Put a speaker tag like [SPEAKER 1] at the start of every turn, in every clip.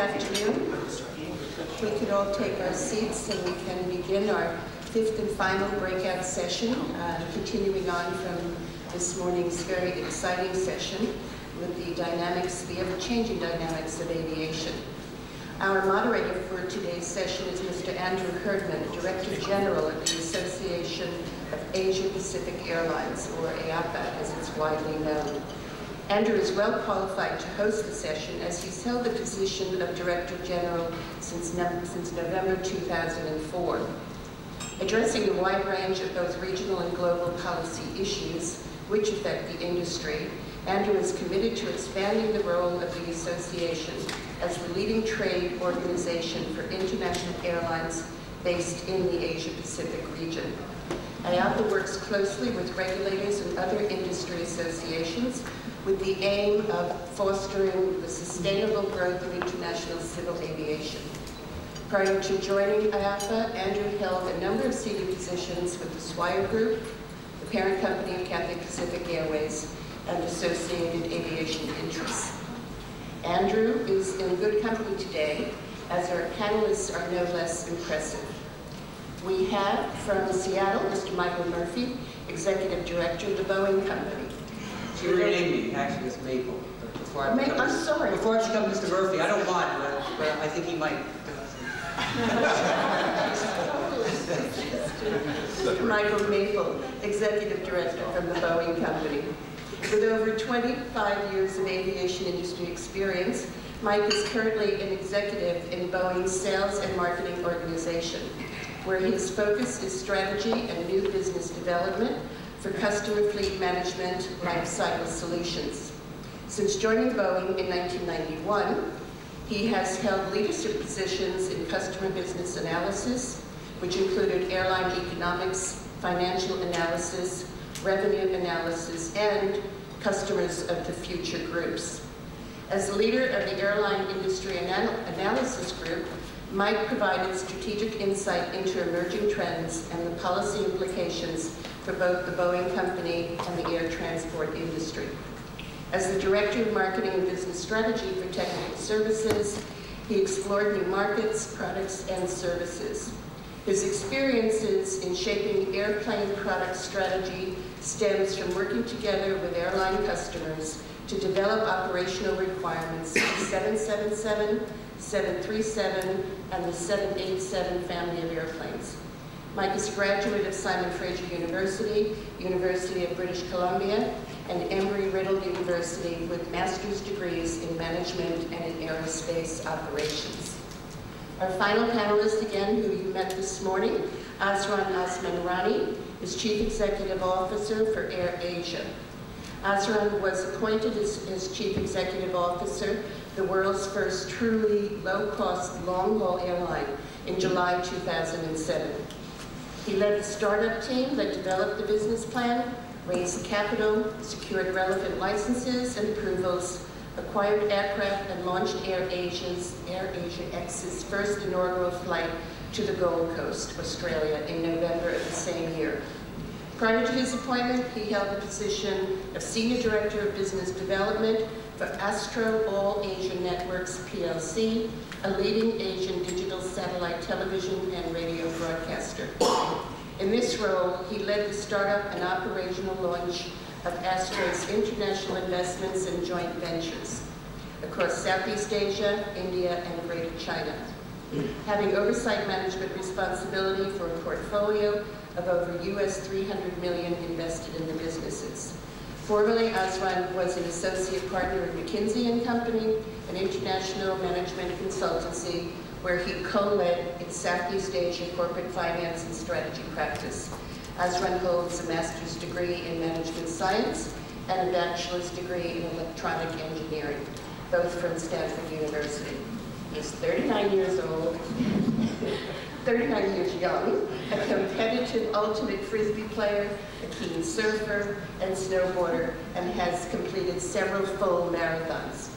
[SPEAKER 1] afternoon. We could all take our seats and we can begin our fifth and final breakout session, continuing on from this morning's very exciting session with the ever-changing dynamics of aviation. Our moderator for today's session is Mr. Andrew Herdman, Director General of the Association of Asia Pacific Airlines, or AAPA as it's widely known. Andrew is well qualified to host the session as he's held the position of Director General since November 2004. Addressing a wide range of both regional and global policy issues which affect the industry, Andrew is committed to expanding the role of the association as the leading trade organization for international airlines based in the Asia-Pacific region. IAPA works closely with regulators and other industry associations with the aim of fostering the sustainable growth of international civil aviation. Prior to joining IAPA, Andrew held a number of senior positions with the Swire Group, the parent company of Cathay Pacific Airways, and associated aviation interests. Andrew is in good company today, as our panelists are no less impressive. We have from Seattle, Mr. Michael Murphy, Executive Director of the Boeing Company.
[SPEAKER 2] She renamed me, actually, as Maple. But before I become,
[SPEAKER 1] I'm sorry.
[SPEAKER 2] Before I become Mr. Murphy, I don't mind, but I think he might.
[SPEAKER 1] Michael Maple, Executive Director from the Boeing Company. With over 25 years of aviation industry experience, Mike is currently an executive in Boeing's sales and marketing organization, where his focus is strategy and new business development for customer fleet management lifecycle solutions. Since joining Boeing in 1991, he has held leadership positions in customer business analysis, which included airline economics, financial analysis, revenue analysis, and customers of the future groups. As the leader of the Airline Industry Analysis Group, Mike provided strategic insight into emerging trends and the policy implications for both the Boeing Company and the air transport industry. As the Director of Marketing and Business Strategy for Technical Services, he explored new markets, products, and services. His experiences in shaping airplane product strategy stems from working together with airline customers to develop operational requirements for the 777, 737, and the 787 family of airplanes. Mike is a graduate of Simon Fraser University, University of British Columbia, and Embry-Riddle University with master's degrees in management and in aerospace operations. Our final panelist, again, who you met this morning, Azran Osmanrani, is Chief Executive Officer for Air Asia. Azran was appointed as Chief Executive Officer, the world's first truly low-cost, long-haul airline, in July 2007. He led the startup team that developed the business plan, raised capital, secured relevant licenses and approvals, acquired aircraft, and launched Air Asia X's first inaugural flight to the Gold Coast, Australia, in November of the same year. Prior to his appointment, he held the position of Senior Director of Business Development for Astro All Asia Networks PLC, a leading Asian digital satellite television and radio broadcaster. In this role, he led the startup and operational launch of Astro's international investments and joint ventures across Southeast Asia, India, and Greater China, having oversight management responsibility for a portfolio of over US $300 million invested in the businesses. Formerly, Azran was an associate partner at McKinsey & Company, an international management consultancy where he co-led its Southeast Asia corporate finance and strategy practice. Azran holds a master's degree in management science and a bachelor's degree in electronic engineering, both from Stanford University. He's 39 years old, 39 years young, a competitive ultimate frisbee player, a keen surfer and snowboarder, and has completed several full marathons.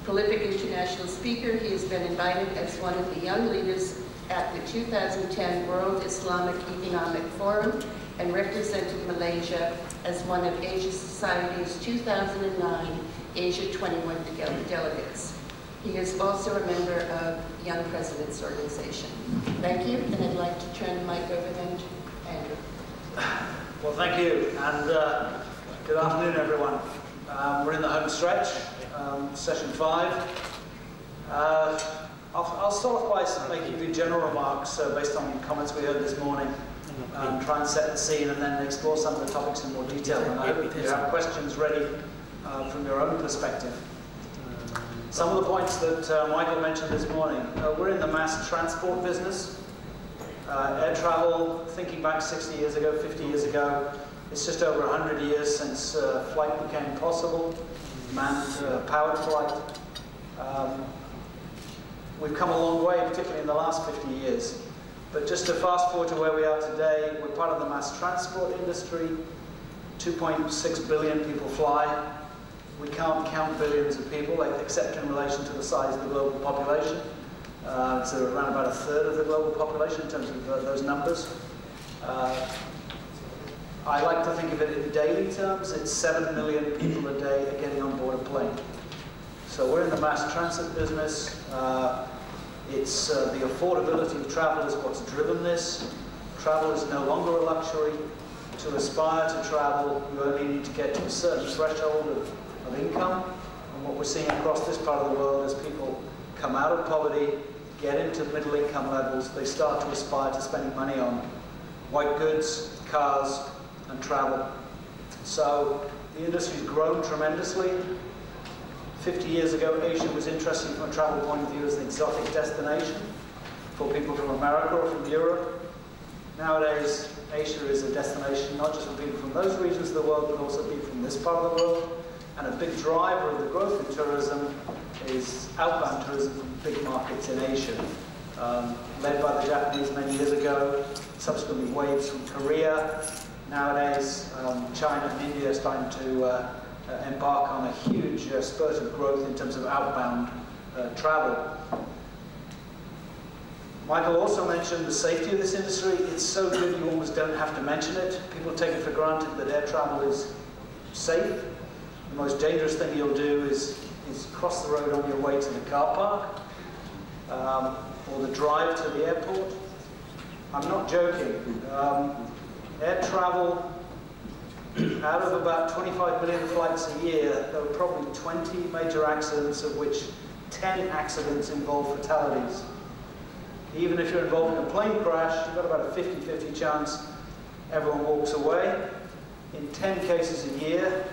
[SPEAKER 1] Prolific international speaker, he has been invited as one of the young leaders at the 2010 World Islamic Economic Forum and represented Malaysia as one of Asia Society's 2009 Asia 21 delegates. He is also a member of Young Presidents Organization. Thank you, and I'd like to turn the mic over then to Andrew.
[SPEAKER 3] Well, thank you, and good afternoon, everyone. We're in the home stretch, session 5. I'll start off by making a few general remarks based on comments we heard this morning, try and set the scene and then explore some of the topics in more detail. And I hope you have questions ready from your own perspective. Some of the points that Michael mentioned this morning, we're in the mass transport business. Air travel, thinking back 60 years ago, 50 years ago, it's just over 100 years since flight became possible, manned powered flight. We've come a long way, particularly in the last 50 years. But just to fast forward to where we are today, we're part of the mass transport industry. 2.6 billion people fly. We can't count billions of people, except in relation to the size of the global population. It's around about 1/3 of the global population in terms of those numbers. I like to think of it in daily terms. It's 7 million people a day are getting on board a plane. So we're in the mass transit business. It's the affordability of travel is what's driven this. Travel is no longer a luxury. To aspire to travel, you only need to get to a certain threshold of income. And what we're seeing across this part of the world is people come out of poverty, get into middle income levels, they start to aspire to spending money on white goods, cars, and travel. So the industry's grown tremendously. 50 years ago, Asia was interesting from a travel point of view as an exotic destination for people from America or from Europe. Nowadays, Asia is a destination not just for people from those regions of the world, but also people from this part of the world. And a big driver of the growth in tourism is outbound tourism from big markets in Asia, led by the Japanese many years ago, subsequently waves from Korea. Nowadays, China and India are starting to embark on a huge spurt of growth in terms of outbound travel. Michael also mentioned the safety of this industry. It's so good you almost don't have to mention it. People take it for granted that air travel is safe. The most dangerous thing you'll do is cross the road on your way to the car park or the drive to the airport. I'm not joking. Air travel, out of about 25 million flights a year, there are probably 20 major accidents, of which 10 accidents involve fatalities. Even if you're involved in a plane crash, you've got about a 50-50 chance everyone walks away. In 10 cases a year,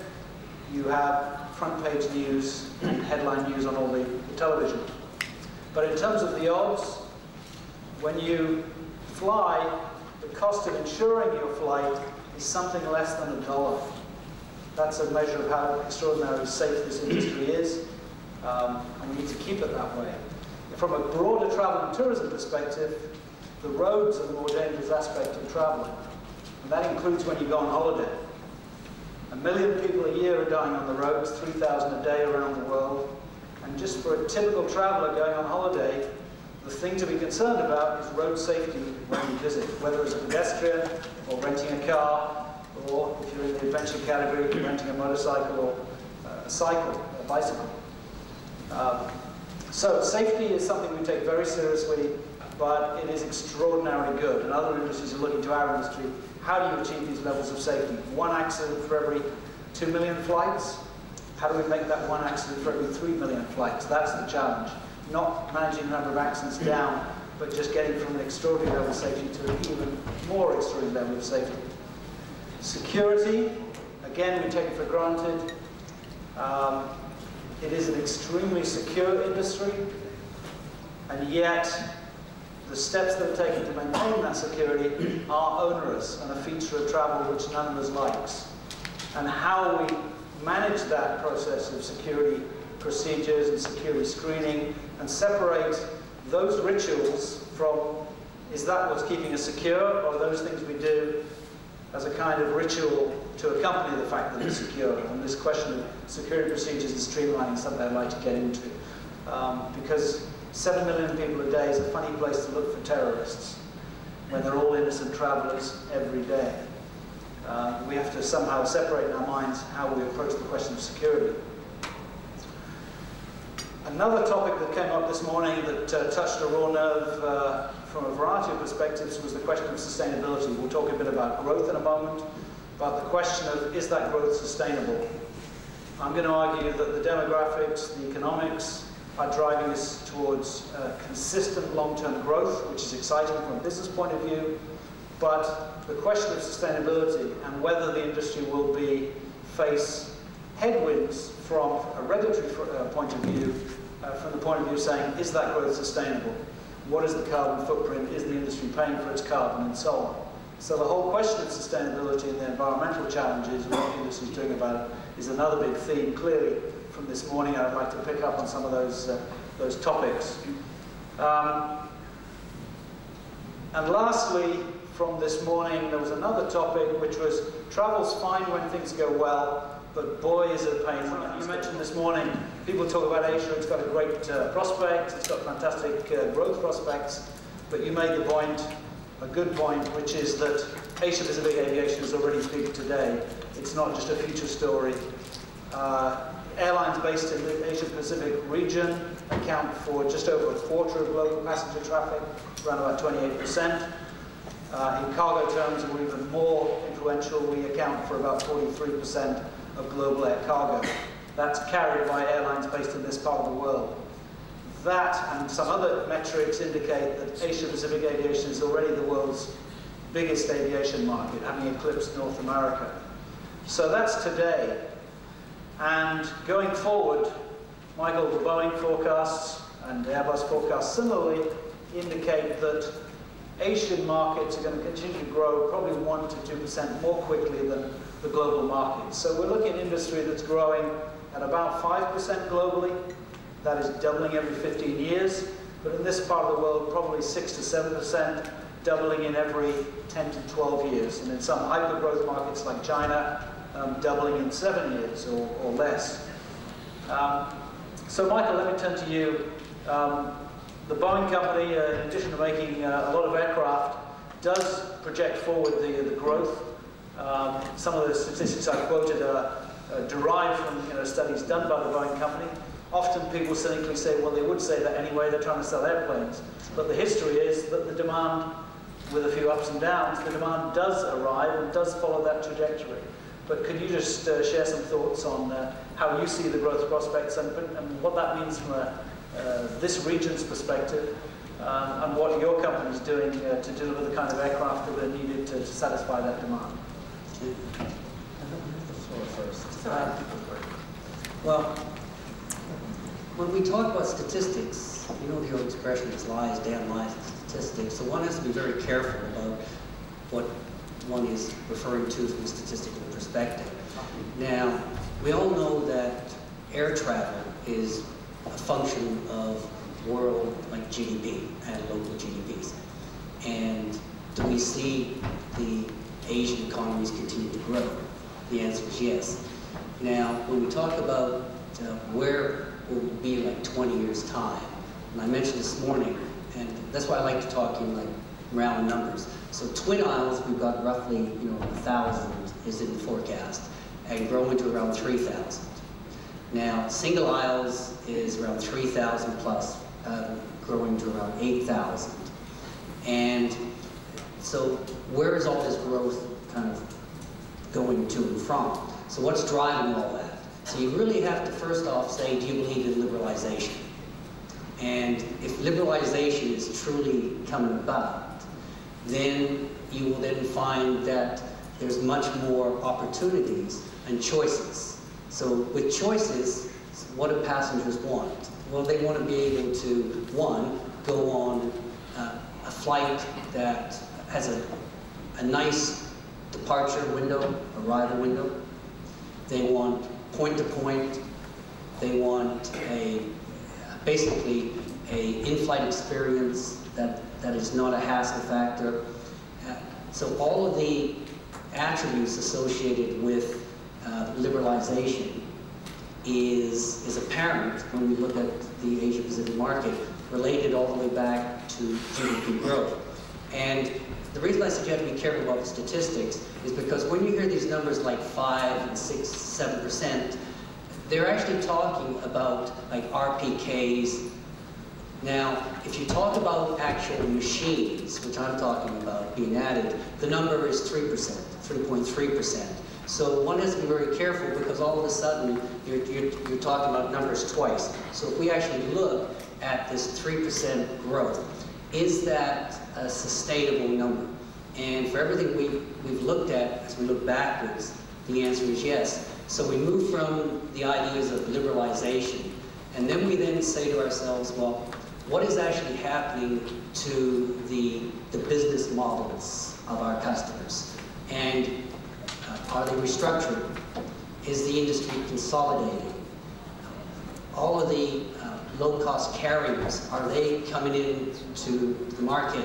[SPEAKER 3] you have front page news and headline news on all the television. But in terms of the odds, when you fly, the cost of insuring your flight is something less than $1. That's a measure of how extraordinarily safe this industry is, and we need to keep it that way. From a broader travel and tourism perspective, the roads are the more dangerous aspect of traveling, and that includes when you go on holiday. 1 million people a year are dying on the roads, 3,000 a day around the world. And just for a typical traveler going on holiday, the thing to be concerned about is road safety when you visit, whether it's a pedestrian or renting a car, or if you're in the adventure category, renting a motorcycle or a bicycle. So safety is something we take very seriously, but it is extraordinarily good. And other industries are looking to our industry. How do you achieve these levels of safety? 1 accident for every 2 million flights? How do we make that 1 accident for every 3 million flights? That's the challenge. Not managing the number of accidents down, but just getting from an extraordinary level of safety to an even more extraordinary level of safety. Security, again, we take it for granted. It is an extremely secure industry, and yet the steps that are taken to maintain that security are onerous and a feature of travel which none of us likes. And how we manage that process of security procedures and security screening and separate those rituals from, is that what's keeping us secure, or those things we do as a kind of ritual to accompany the fact that it's secure? And this question of security procedures and streamlining is something I'd like to get into. Because 7 million people a day is a funny place to look for terrorists when they're all innocent travelers every day. We have to somehow separate in our minds how we approach the question of security. Another topic that came up this morning that touched a raw nerve from a variety of perspectives was the question of sustainability. We'll talk a bit about growth in a moment, but the question of, is that growth sustainable? I'm going to argue that the demographics, the economics are driving us towards consistent long-term growth, which is exciting from a business point of view, but the question of sustainability and whether the industry will face headwinds from a regulatory point of view, from the point of view saying, is that growth sustainable? What is the carbon footprint? Is the industry paying for its carbon, and so on? So the whole question of sustainability and the environmental challenges and what the industry is doing about it is another big theme, clearly, from this morning. I'd like to pick up on some of those topics. And lastly, from this morning, there was another topic, which was travel's fine when things go well, but boy, is it a pain when you mentioned this morning, people talk about Asia, it's got a great prospect, it's got fantastic growth prospects, but you made the point, a good point, which is that Asia-Pacific aviation is already big today. It's not just a future story. Airlines based in the Asia-Pacific region account for just over a quarter of global passenger traffic, around about 28%. In cargo terms, we're even more influential. We account for about 43% of global air cargo. That's carried by airlines based in this part of the world. That and some other metrics indicate that Asia-Pacific aviation is already the world's biggest aviation market, having eclipsed North America. So that's today. And going forward, Michael, the Boeing forecasts and Airbus forecasts similarly indicate that Asian markets are going to continue to grow probably 1 to 2% more quickly than the global markets. So we're looking at an industry that's growing at about 5% globally. That is doubling every 15 years. But in this part of the world, probably 6 to 7%, doubling in every 10 to 12 years. And in some hyper-growth markets like China, doubling in 7 years or less. So Michael, let me turn to you. The Boeing company, in addition to making a lot of aircraft, does project forward the growth. Some of the statistics I quoted are derived from studies done by the Boeing company. Often people cynically say, well, they would say that anyway, they're trying to sell airplanes. But the history is that the demand, with a few ups and downs, the demand does arrive and does follow that trajectory. But could you just share some thoughts on how you see the growth prospects and what that means from this region's perspective, and what your company is doing to deliver the kind of aircraft that are needed to satisfy that demand?
[SPEAKER 4] Well, when we talk about statistics, you know the old expression is lies, damn lies, and statistics. So one has to be very careful about what one is referring to from a statistical perspective. Now, we all know that air travel is a function of world GDP and local GDPs. And do we see the Asian economies continue to grow? The answer is yes. Now, when we talk about where we'll be in 20 years' time, and I mentioned this morning, and that's why I like to talk in round numbers. So twin aisles, we've got roughly 1,000 is in the forecast, and growing to around 3,000. Now, single aisles is around 3,000 plus, growing to around 8,000. And so where is all this growth kind of going to and from? So what's driving all that? So you really have to first off say, do you believe in liberalization? And if liberalization is truly coming about, then you will then find that there's much more opportunities and choices. So with choices, what do passengers want? Well, they want to be able to, one, go on a flight that has a nice departure window, arrival window. They want point-to-point. They want basically a in-flight experience that is not a hassle factor. So all of the attributes associated with liberalization is apparent when we look at the Asia-Pacific market, related all the way back to GDP growth. And the reason I suggest we be careful about the statistics is because when you hear these numbers like 5 and 6, 7%, they're actually talking about like RPKs. Now, if you talk about actual machines, which I'm talking about being added, the number is 3%, 3.3%. So one has to be very careful because all of a sudden you're talking about numbers twice. So if we actually look at this 3% growth, is that a sustainable number? And for everything we've looked at, as we look backwards, the answer is yes. So we move from the ideas of liberalization, and then we then say to ourselves, well, what is actually happening to the business models of our customers? And are they restructuring? Is the industry consolidating? All of the low-cost carriers, are they coming into the market?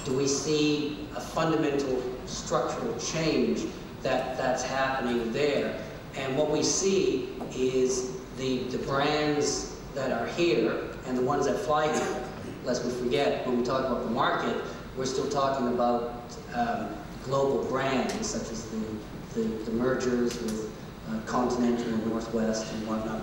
[SPEAKER 4] Do we see a fundamental structural change that's happening there? And what we see is the brands that are here and the ones that fly here. Lest we forget, when we talk about the market, we're still talking about global brands, such as the mergers with Continental and Northwest and whatnot.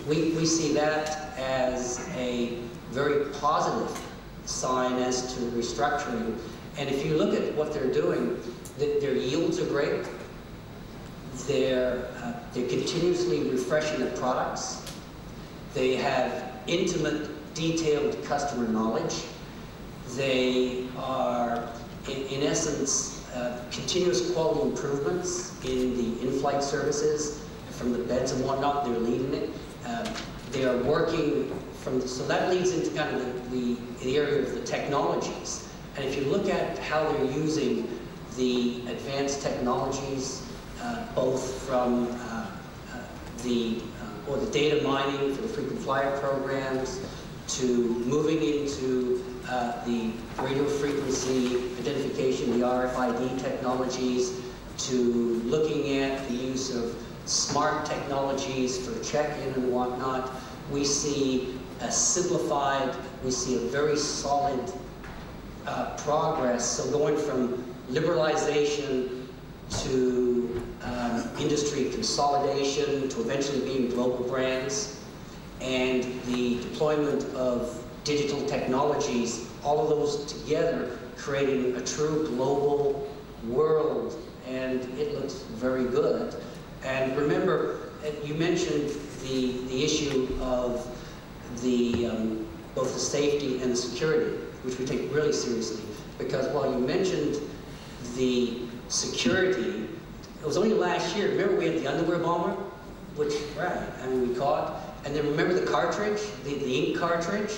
[SPEAKER 4] We see that as a very positive sign as to restructuring. And if you look at what they're doing, their yields are great. They're continuously refreshing their products. They have intimate, detailed customer knowledge. They are, in essence, continuous quality improvements in the in-flight services, from the beds and whatnot. They're leading it. They are working so that leads into kind of the area of the technologies. And if you look at how they're using the advanced technologies, both from the data mining for the frequent flyer programs, to moving into the radio frequency identification, the RFID technologies, to looking at the use of smart technologies for check-in and whatnot, we see a simplified, we see a very solid progress. So going from liberalization to industry consolidation to eventually being global brands, and the deployment of digital technologies, all of those together creating a true global world, and it looks very good. And remember, you mentioned the issue of both the safety and the security, which we take really seriously, because while you mentioned the security, it was only last year, remember we had the underwear bomber, which, right, I mean, we caught, and then remember the cartridge, the ink cartridge,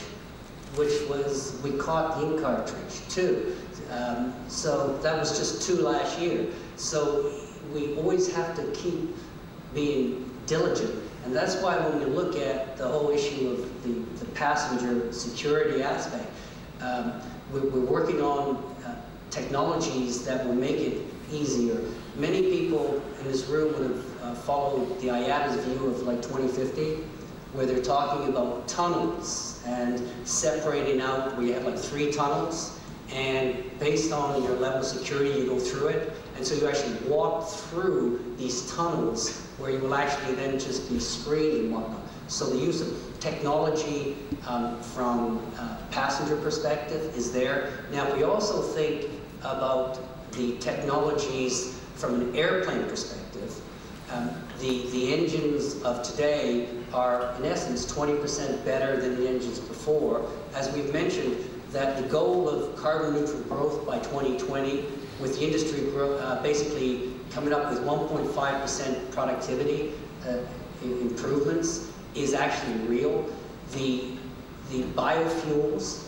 [SPEAKER 4] which was, we caught the ink cartridge too. So that was just 2 last year. So we always have to keep being diligent. And that's why when we look at the whole issue of the passenger security aspect, we're working on technologies that will make it easier. Many people in this room would have followed the IATA's view of like 2050, where they're talking about tunnels and separating out, where you have like 3 tunnels, and based on your level of security, you go through it. And so you actually walk through these tunnels where you will actually then just be screened and whatnot. So the use of technology from a passenger perspective is there. Now we also think about the technologies from an airplane perspective. The engines of today are, in essence, 20% better than the engines before. As we've mentioned, that the goal of carbon neutral growth by 2020, with the industry basically coming up with 1.5% productivity improvements, is actually real. The biofuels,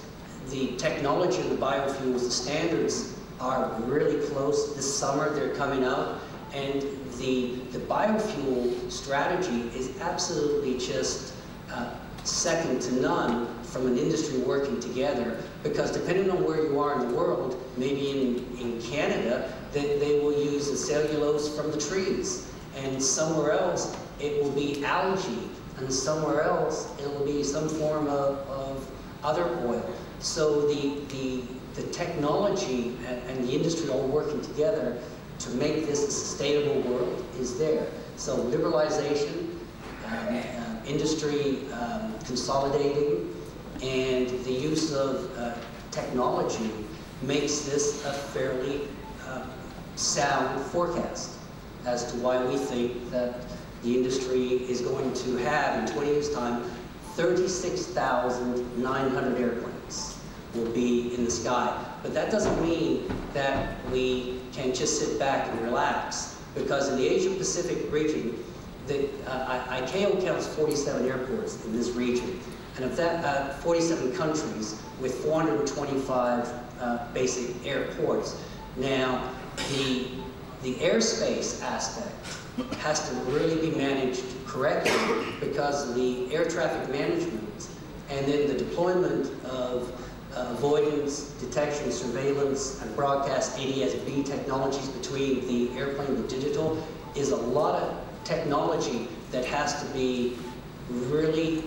[SPEAKER 4] the technology of the biofuels, the standards are really close. This summer they're coming out, and the biofuel strategy is absolutely just second to none from an industry working together, because depending on where you are in the world, maybe in Canada, they will use the cellulose from the trees, and somewhere else it will be algae, and somewhere else it will be some form of other oil. So the technology and the industry all working together to make this a sustainable world is there. So liberalization, industry consolidating, and the use of technology makes this a fairly sound forecast as to why we think that the industry is going to have, in 20 years' time, 36,900 airplanes will be in the sky. But that doesn't mean that we can just sit back and relax, because in the Asia-Pacific region, ICAO counts 47 airports in this region, and of that, 47 countries with 425 basic airports. Now, the airspace aspect has to really be managed correctly, because of the air traffic management and then the deployment of avoidance, detection, surveillance, and broadcast ADS-B technologies between the airplane and the digital is a lot of technology that has to be really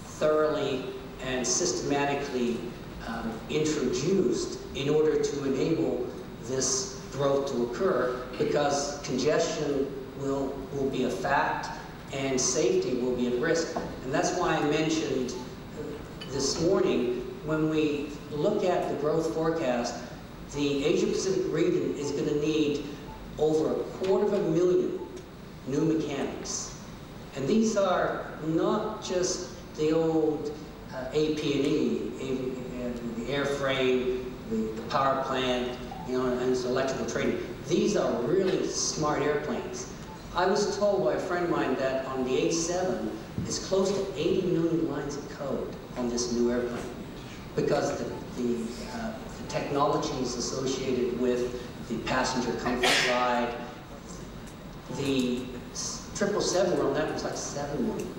[SPEAKER 4] thoroughly and systematically introduced in order to enable this growth to occur, because congestion will be a fact and safety will be at risk. And that's why I mentioned this morning, when we look at the growth forecast, the Asia-Pacific region is going to need over 250,000 new mechanics. And these are not just the old AP&E, the airframe, the power plant, you know, and it's electrical trading. These are really smart airplanes. I was told by a friend of mine that on the 87, it's close to 80 million lines of code on this new airplane, because the technologies associated with the passenger comfort ride, the 777 on that was like 7 million.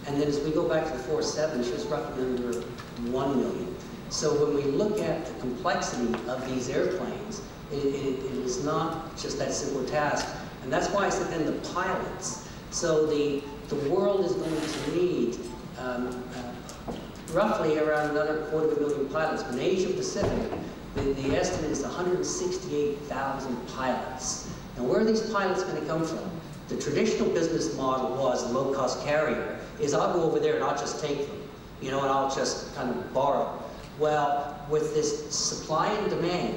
[SPEAKER 4] And then as we go back to the 47, it's just roughly under 1 million. So when we look at the complexity of these airplanes, it is not just that simple task. And that's why I said then the pilots. So the world is going to need roughly around another 250,000 pilots. But in Asia Pacific, the estimate is 168,000 pilots. And where are these pilots going to come from? The traditional business model was a low-cost carrier, is I'll go over there and I'll just take them, you know, and I'll just kind of borrow. Well, with this supply and demand,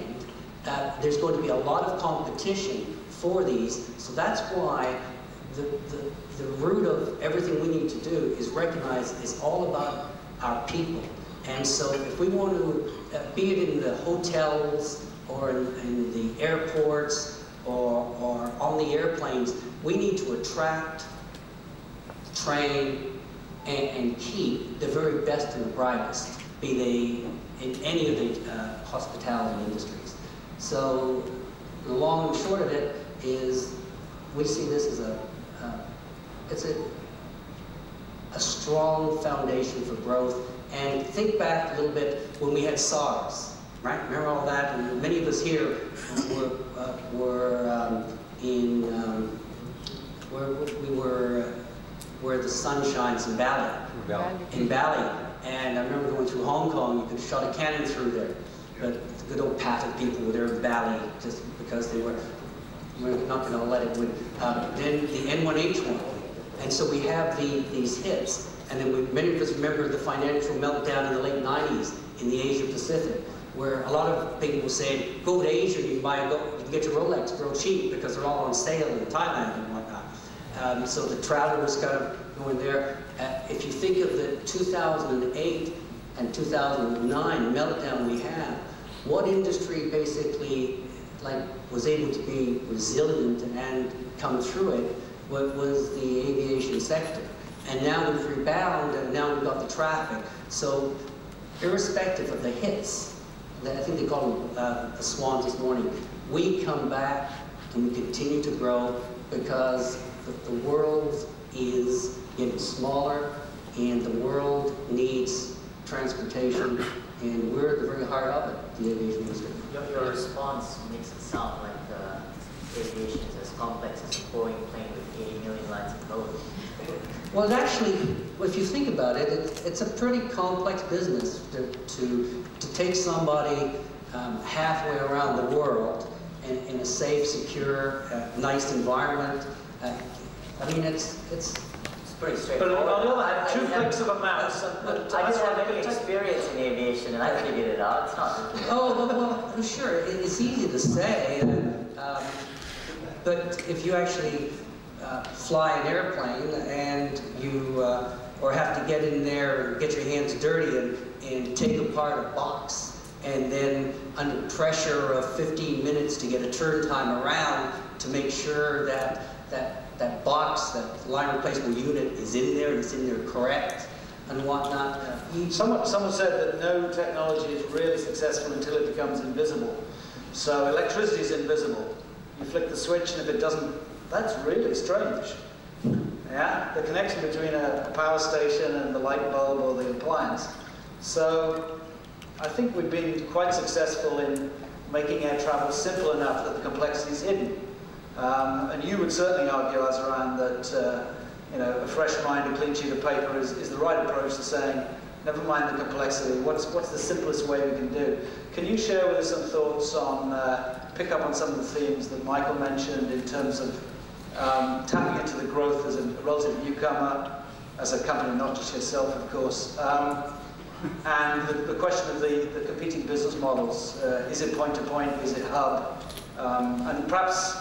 [SPEAKER 4] there's going to be a lot of competition for these. So that's why the root of everything we need to do is recognize it's all about our people. And so if we want to, be it in the hotels or in the airports or on the airplanes, we need to attract, train, and keep the very best and the brightest, be they in any of the hospitality industries. So the long and short of it is we see this as a strong foundation for growth. And think back a little bit when we had SARS, right? Remember all that? And many of us here where the sun shines in Bali. In Bali. And I remember going through Hong Kong, you could shot a cannon through there. But the good old Pathet people were there in Bali just because we're not going to let it win. Then the N1H1. And so we have these hits. And then many of us remember the financial meltdown in the late 90s in the Asia Pacific, where a lot of people were saying, go to Asia, you can get your Rolex real cheap because they're all on sale in Thailand and whatnot. So the travel was kind of going there. If you think of the 2008 and 2009 meltdown we had, what industry basically was able to be resilient and come through it was the aviation sector. And now we've rebounded, and now we've got the traffic. So irrespective of the hits, I think they call them the swans this morning, we come back and we continue to grow because the world is getting smaller and the world needs transportation, and we're at the very heart of it, the aviation industry.
[SPEAKER 5] Your response makes it sound like aviation is as complex as a Boeing plane with 80 million lines of code.
[SPEAKER 4] Well, actually, if you think about it, it's a pretty complex business to take somebody halfway around the world in a safe, secure, nice environment. I mean, it's
[SPEAKER 5] pretty
[SPEAKER 3] But
[SPEAKER 5] straightforward.
[SPEAKER 3] on the other hand,
[SPEAKER 5] I
[SPEAKER 3] two
[SPEAKER 5] didn't have-
[SPEAKER 3] clicks of a mouse.
[SPEAKER 5] I didn't have any experience in aviation, and I figured it out. It's not.
[SPEAKER 4] Oh, well, sure. It's easy to say, but if you actually fly an airplane and you or have to get in there, get your hands dirty and take apart a box, and then under pressure of 15 minutes to get a turn time around to make sure that that box, that line replacement unit is in there, it's in there correct, and whatnot.
[SPEAKER 3] Someone said that no technology is really successful until it becomes invisible. So electricity is invisible. You flick the switch, and if it doesn't, that's really strange. Yeah, the connection between a power station and the light bulb or the appliance. So I think we've been quite successful in making air travel simple enough that the complexity is hidden. And you would certainly argue, Azran, that you know, a fresh mind, a clean sheet of paper is the right approach to saying, never mind the complexity, what's the simplest way we can do? Can you share with us some thoughts on, pick up on some of the themes that Michael mentioned in terms of tapping into the growth as a relative newcomer, as a company, not just yourself, of course, and the question of the competing business models. Is it point-to-point? Is it hub? And perhaps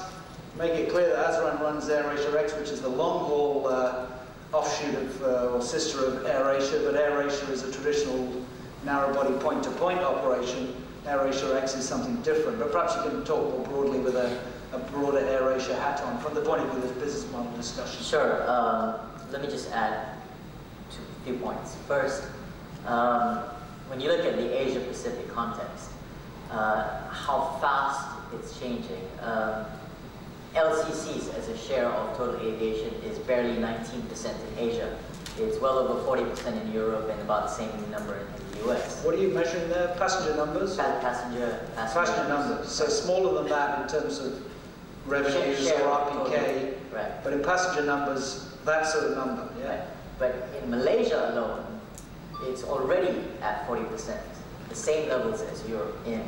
[SPEAKER 3] make it clear that Azran runs AirAsia X, which is the long-haul offshoot of, or sister of AirAsia, but AirAsia is a traditional narrow-body point-to-point operation. AirAsia X is something different, but perhaps you can talk more broadly with a broader AirAsia hat on from the point of view of this business model discussion.
[SPEAKER 5] Sure. Let me just add a few points. First, when you look at the Asia-Pacific context, how fast it's changing. LCCs as a share of total aviation is barely 19% in Asia. It's well over 40% in Europe and about the same number in the US.
[SPEAKER 3] What are you measuring there? Passenger numbers?
[SPEAKER 5] Passenger
[SPEAKER 3] numbers. So smaller than that in terms of revenues
[SPEAKER 5] Share
[SPEAKER 3] or
[SPEAKER 5] of
[SPEAKER 3] RPK.
[SPEAKER 5] total. Right.
[SPEAKER 3] But in passenger numbers, that sort of number, yeah.
[SPEAKER 5] Right. But in Malaysia alone, it's already at 40%, the same levels as Europe in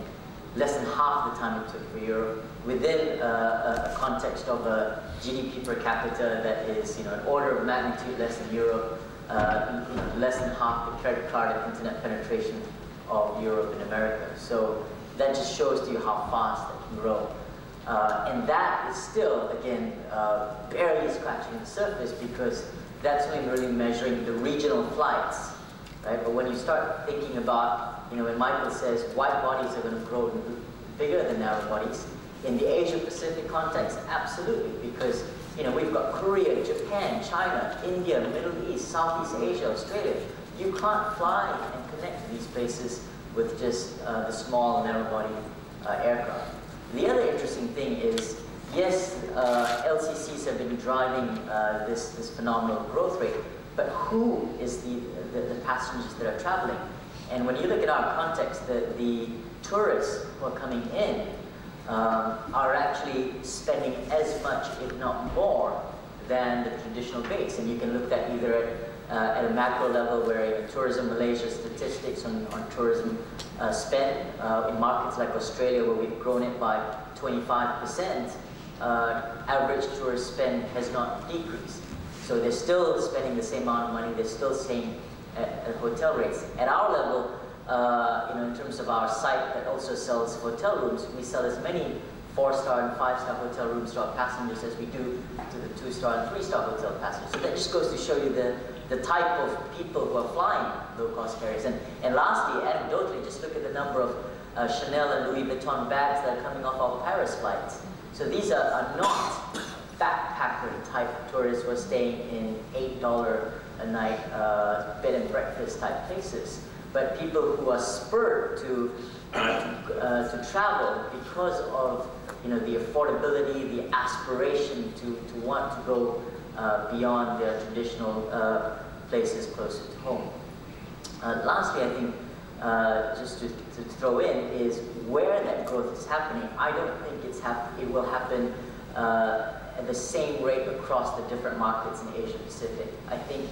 [SPEAKER 5] less than half the time it took for Europe, within a context of a GDP per capita that is, an order of magnitude less than Europe, less than half the credit card and internet penetration of Europe and America. So that just shows to you how fast it can grow. And that is still, again, barely scratching the surface because that's only really measuring the regional flights, right? But when you start thinking about, when Michael says wide bodies are going to grow bigger than narrow bodies, in the Asia-Pacific context, absolutely, because we've got Korea, Japan, China, India, Middle East, Southeast Asia, Australia. You can't fly and connect to these places with just the small narrow-body aircraft. The other interesting thing is, yes, LCCs have been driving this phenomenal growth rate, but who is the passengers that are traveling? And when you look at our context, the tourists who are coming in are actually spending as much, if not more, than the traditional base. And you can look at either at a macro level where Tourism Malaysia statistics on tourism spend in markets like Australia where we've grown it by 25%, average tourist spend has not decreased. So they're still spending the same amount of money, they're still staying at hotel rates. At our level, in terms of our site that also sells hotel rooms, we sell as many 4-star and 5-star hotel rooms to our passengers as we do to the 2-star and 3-star hotel passengers. So that just goes to show you the type of people who are flying low-cost carriers. And lastly, anecdotally, just look at the number of Chanel and Louis Vuitton bags that are coming off our Paris flights. So these are not backpacker type tourists who are staying in $8 a night bed and breakfast type places, but people who are spurred to travel because of the affordability, the aspiration to want to go beyond their traditional places closer to home. Lastly, I think just to throw in is where that growth is happening. I don't think it will happen at the same rate across the different markets in Asia Pacific. I think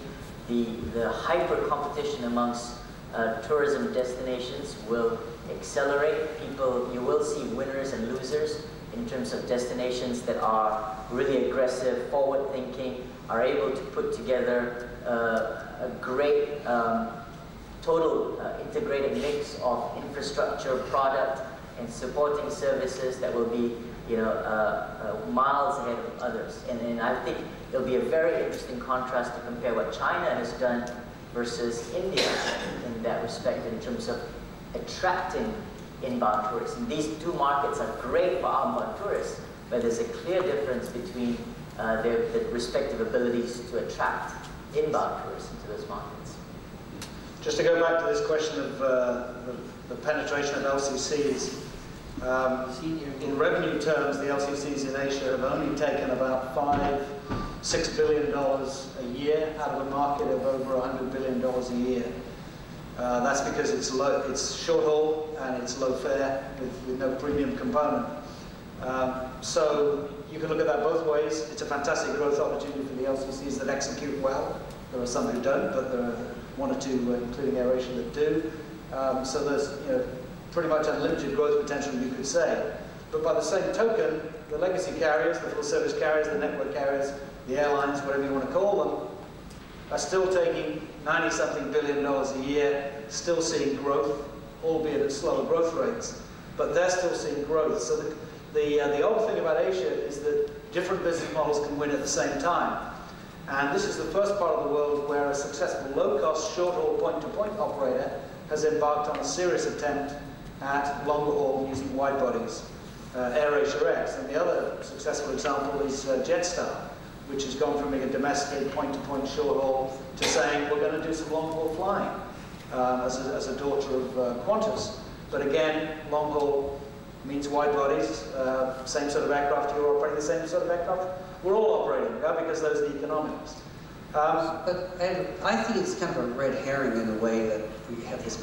[SPEAKER 5] the hyper competition amongst tourism destinations will accelerate. You will see winners and losers in terms of destinations that are really aggressive, forward-thinking, are able to put together a great total integrated mix of infrastructure, product, and supporting services that will be, miles ahead of others. And I think it'll be a very interesting contrast to compare what China has done versus India in that respect, in terms of attracting inbound tourists. And these two markets are great for outbound tourists, but there's a clear difference between their respective abilities to attract inbound tourists into those markets.
[SPEAKER 3] Just to go back to this question of the penetration of LCCs, in revenue terms, the LCCs in Asia have only taken about $5–6 billion a year out of a market of over $100 billion a year. That's because it's short haul and it's low fare with no premium component. So you can look at that both ways. It's a fantastic growth opportunity for the LCCs that execute well. There are some who don't, but there are one or two, including Aviation, that do. So there's pretty much unlimited growth potential, you could say. But by the same token, the legacy carriers, the full service carriers, the network carriers, the airlines, whatever you want to call them, are still taking $90-something billion a year, still seeing growth, albeit at slower growth rates. But they're still seeing growth. So the old thing about Asia is that different business models can win at the same time. And this is the first part of the world where a successful low-cost, short-haul, point-to-point operator has embarked on a serious attempt at longer haul using wide bodies, AirAsia X. And the other successful example is Jetstar, which has gone from being a domestic point-to-point short haul to saying we're going to do some long-haul flying as a daughter of Qantas. But again, long haul means wide bodies, same sort of aircraft you're operating, the same sort of aircraft we're all operating, because those are the economics.
[SPEAKER 4] But I think it's kind of a red herring in a way that we have this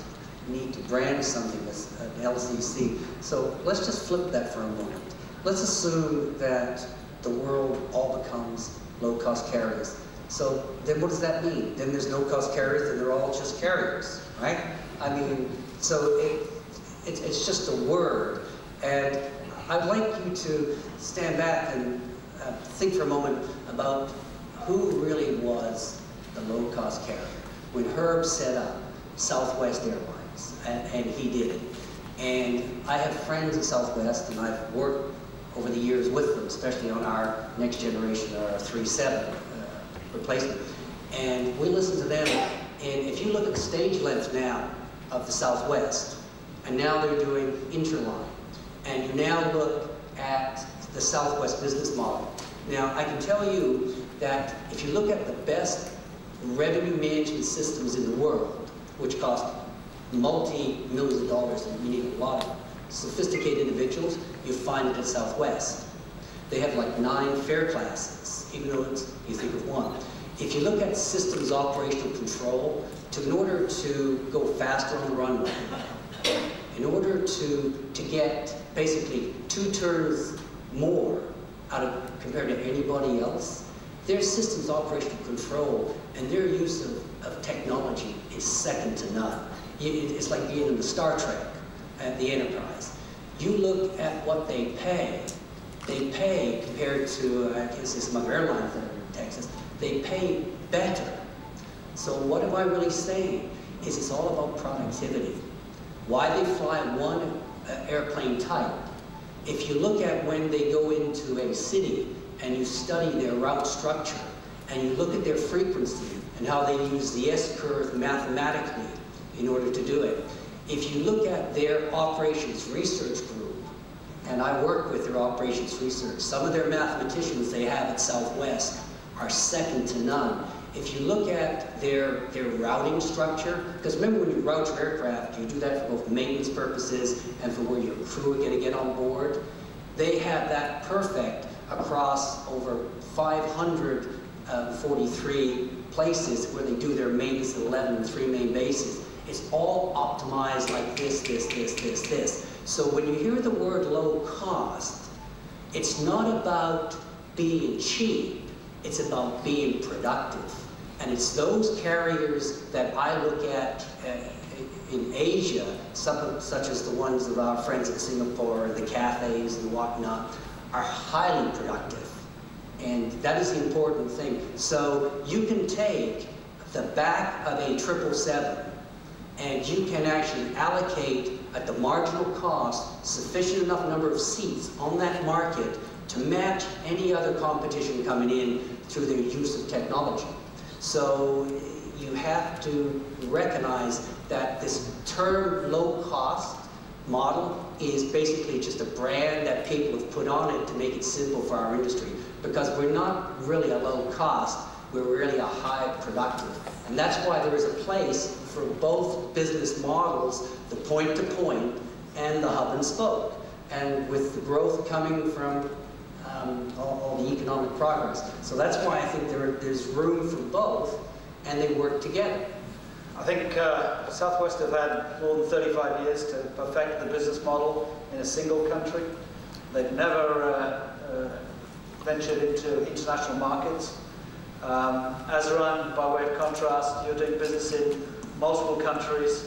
[SPEAKER 4] need to brand something as an LCC. So let's just flip that for a moment. Let's assume that the world all becomes low-cost carriers. So then what does that mean? Then there's no-cost carriers, and they're all just carriers, right? I mean, so it's just a word. And I'd like you to stand back and think for a moment about who really was the low-cost carrier. When Herb set up Southwest Airlines, and he did it. And I have friends at Southwest, and I've worked over the years with them, especially on our next generation, our 37 replacement. And we listen to them, and if you look at the stage length now of the Southwest, and now they're doing interline, and you now look at the Southwest business model. Now, I can tell you that if you look at the best revenue management systems in the world, which cost multi-millions of dollars, and you need a lot of sophisticated individuals, you find it at Southwest. They have like 9 fare classes, even though you think of one. If you look at systems operational control, in order to go faster on the runway, in order to get basically 2 turns more compared to anybody else, their systems operational control and their use of technology is second to none. It's like being in the Star Trek at the Enterprise. You look at what they pay compared to, I guess some other airlines that are in Texas, they pay better. So what am I really saying? Is it's all about productivity. Why they fly one airplane type. If you look at when they go into a city and you study their route structure and you look at their frequency and how they use the S-curve mathematically in order to do it. If you look at their operations research group, and I work with their operations research, some of their mathematicians they have at Southwest are second to none. If you look at their routing structure, because remember when you route your aircraft, you do that for both maintenance purposes and for where your crew are going to get on board. They have that perfect across over 543 places where they do their maintenance at 11 and 3 main bases. It's all optimized like this. So when you hear the word low cost, it's not about being cheap, it's about being productive. And it's those carriers that I look at in Asia, such as the ones of our friends in Singapore, the Cathays and whatnot, are highly productive. And that is the important thing. So you can take the back of a 777 and you can actually allocate at the marginal cost sufficient enough number of seats on that market to match any other competition coming in through the use of technology. So you have to recognize that this term low-cost model is basically just a brand that people have put on it to make it simple for our industry, because we're not really a low-cost, we're really a high productive. And that's why there is a place for both business models, the point-to-point and the hub-and-spoke. And with the growth coming from all the economic progress. So that's why I think there's room for both, and they work together.
[SPEAKER 3] I think Southwest have had more than 35 years to perfect the business model in a single country. They've never ventured into international markets. Azeran, by way of contrast, you're doing business in multiple countries,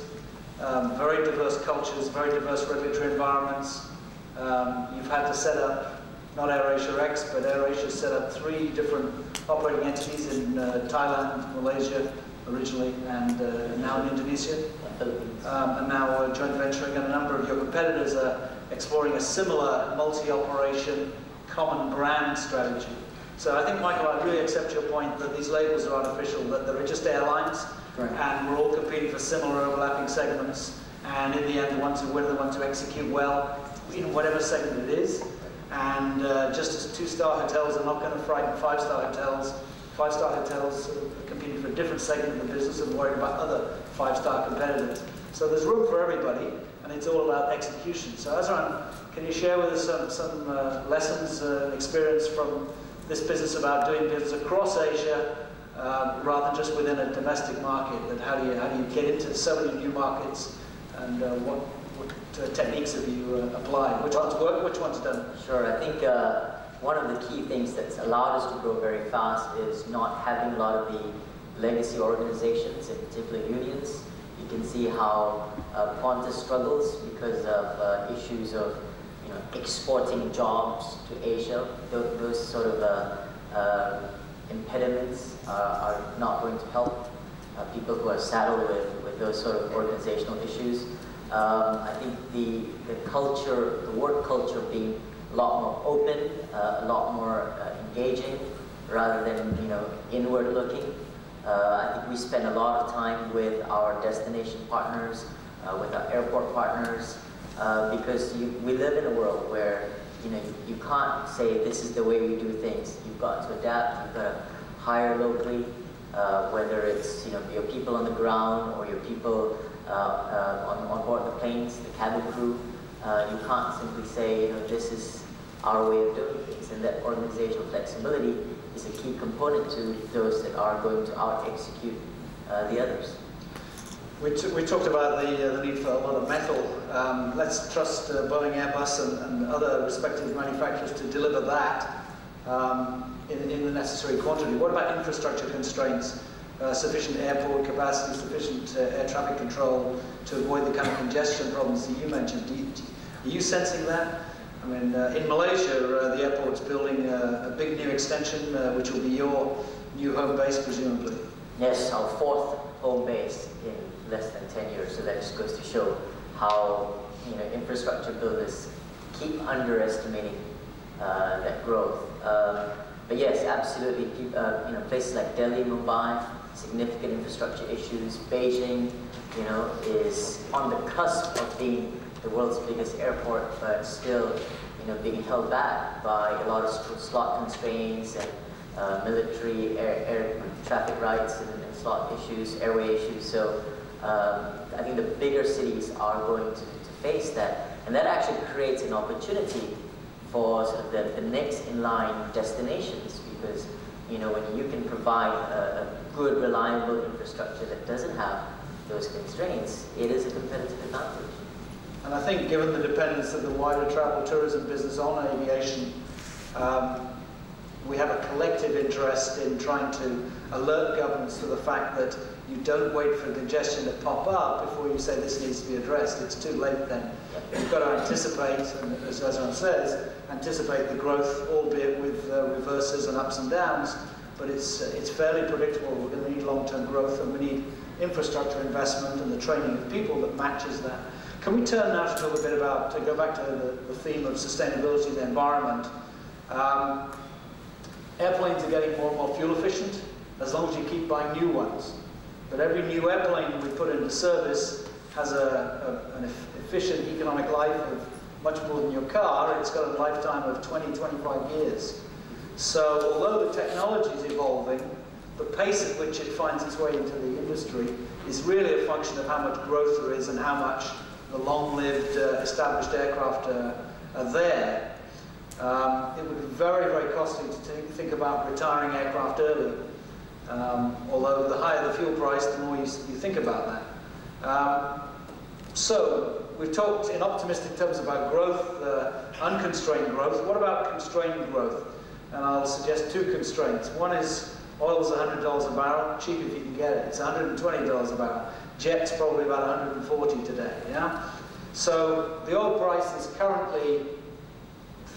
[SPEAKER 3] very diverse cultures, very diverse regulatory environments. You've had to set up, not AirAsia X, but AirAsia set up 3 different operating entities in Thailand, Malaysia originally, and now in Indonesia. And now joint venturing, and a number of your competitors are exploring a similar multi-operation, common brand strategy. So I think, Michael, I really accept your point that these labels are artificial, that they're just airlines,
[SPEAKER 4] right,
[SPEAKER 3] and we're all competing for similar overlapping segments, and in the end, the ones who win are the ones who execute well in whatever segment it is. And just as 2-star hotels are not going to frighten 5-star hotels, 5-star hotels are competing for a different segment of the business and worried about other 5-star competitors. So there's room for everybody, and it's all about execution. So Azeran, can you share with us some lessons, experience from this business about doing business across Asia, rather than just within a domestic market? And how do you get into so many new markets, and what techniques have you applied? Which ones work, which ones don't?
[SPEAKER 5] Sure, I think one of the key things that's allowed us to grow very fast is not having a lot of the legacy organizations, in particular unions. You can see how Qantas struggles because of issues of exporting jobs to Asia. Those sort of impediments are not going to help people who are saddled with those sort of organizational issues. I think the culture, the work culture being a lot more open, a lot more engaging, rather than inward looking. I think we spend a lot of time with our destination partners, with our airport partners, because we live in a world where you can't say this is the way we do things. You've got to adapt. You've got to hire locally, whether it's your people on the ground or your people on board the planes, the cabin crew. You can't simply say, this is our way of doing things, and that organizational flexibility is a key component to those that are going to out-execute the others.
[SPEAKER 3] We talked about the need for a lot of metal. Let's trust Boeing, Airbus, and other respective manufacturers to deliver that in the necessary quantity. What about infrastructure constraints? Sufficient airport capacity, sufficient air traffic control to avoid the kind of congestion problems that you mentioned. Are you sensing that? I mean, in Malaysia, the airport's building a big new extension, which will be your new home base, presumably.
[SPEAKER 5] Yes, our 4th home base in less than 10 years. So that just goes to show how infrastructure builders keep underestimating that growth. But yes, absolutely. Places like Delhi, Mumbai, significant infrastructure issues. Beijing, is on the cusp of being the world's biggest airport, but still, being held back by a lot of slot constraints and military air traffic rights and slot issues, airway issues. So I think the bigger cities are going to face that, and that actually creates an opportunity for sort of the next in line destinations, because when you can provide a good, reliable infrastructure that doesn't have those constraints, it is a competitive advantage.
[SPEAKER 3] And I think, given the dependence of the wider travel tourism business on aviation, we have a collective interest in trying to alert governments to the fact that You don't wait for congestion to pop up before you say this needs to be addressed. It's too late then. You've got to anticipate, and as Ezra says, anticipate the growth, albeit with reverses and ups and downs, but it's fairly predictable. We're going to need long-term growth, and we need infrastructure investment and the training of people that matches that. Can we turn now to talk a bit about, to go back to the theme of sustainability and the environment. Airplanes are getting more and more fuel efficient, as long as you keep buying new ones. But every new airplane we put into service has an efficient economic life of much more than your car. It's got a lifetime of 20, 25 years. So although the technology is evolving, the pace at which it finds its way into the industry is really a function of how much growth there is and how much the long-lived established aircraft are there. It would be very, very costly to think about retiring aircraft early. Although the higher the fuel price, the more you think about that. So we've talked in optimistic terms about growth, unconstrained growth. What about constrained growth? And I'll suggest two constraints. One is oil's $100 a barrel, cheap if you can get it. It's $120 a barrel. Jet's probably about 140 today. Yeah. So the oil price is currently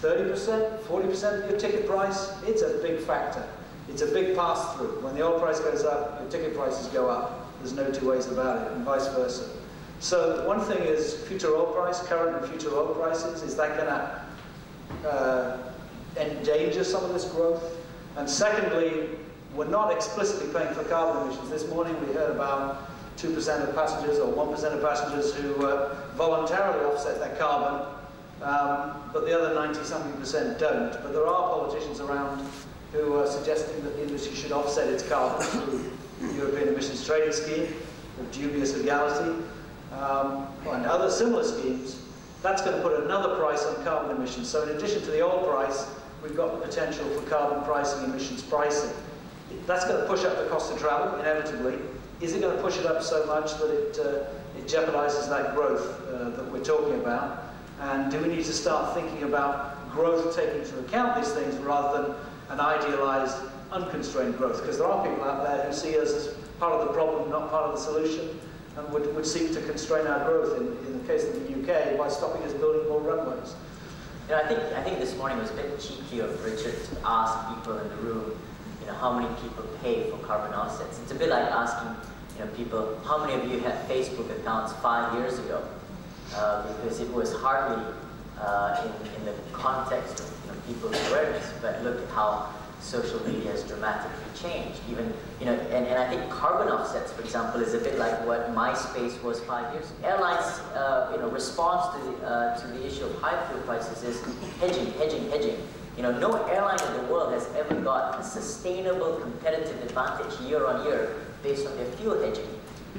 [SPEAKER 3] 30%, 40% of your ticket price. It's a big factor. It's a big pass-through. When the oil price goes up, your ticket prices go up. There's no two ways about it, and vice versa. So one thing is future oil price, current and future oil prices. Is that going to endanger some of this growth? And secondly, we're not explicitly paying for carbon emissions. This morning we heard about 2% of passengers or 1% of passengers who voluntarily offset their carbon, but the other 90-something% don't. But there are politicians around who are suggesting that the industry should offset its carbon through the European Emissions Trading Scheme of dubious legality, and other similar schemes. That's going to put another price on carbon emissions. So in addition to the oil price, we've got the potential for carbon pricing, emissions pricing. That's going to push up the cost of travel, inevitably. Is it going to push it up so much that it jeopardizes that growth that we're talking about? And do we need to start thinking about growth taking into account these things rather than an idealized, unconstrained growth? Because there are people out there who see us as part of the problem, not part of the solution, and would seek to constrain our growth, in the case of the UK, by stopping us building more runways.
[SPEAKER 5] You know, I think this morning was a bit cheeky of Richard to ask people in the room, you know, how many people pay for carbon offsets. It's a bit like asking, you know, people, how many of you had Facebook accounts 5 years ago? Because it was hardly in the context of, you know, people's awareness. But look at how social media has dramatically changed. Even, you know, and I think carbon offsets, for example, is a bit like what MySpace was 5 years ago. Airlines, you know, response to the issue of high fuel prices is hedging, hedging, hedging. You know, no airline in the world has ever got a sustainable competitive advantage year on year based on their fuel hedging,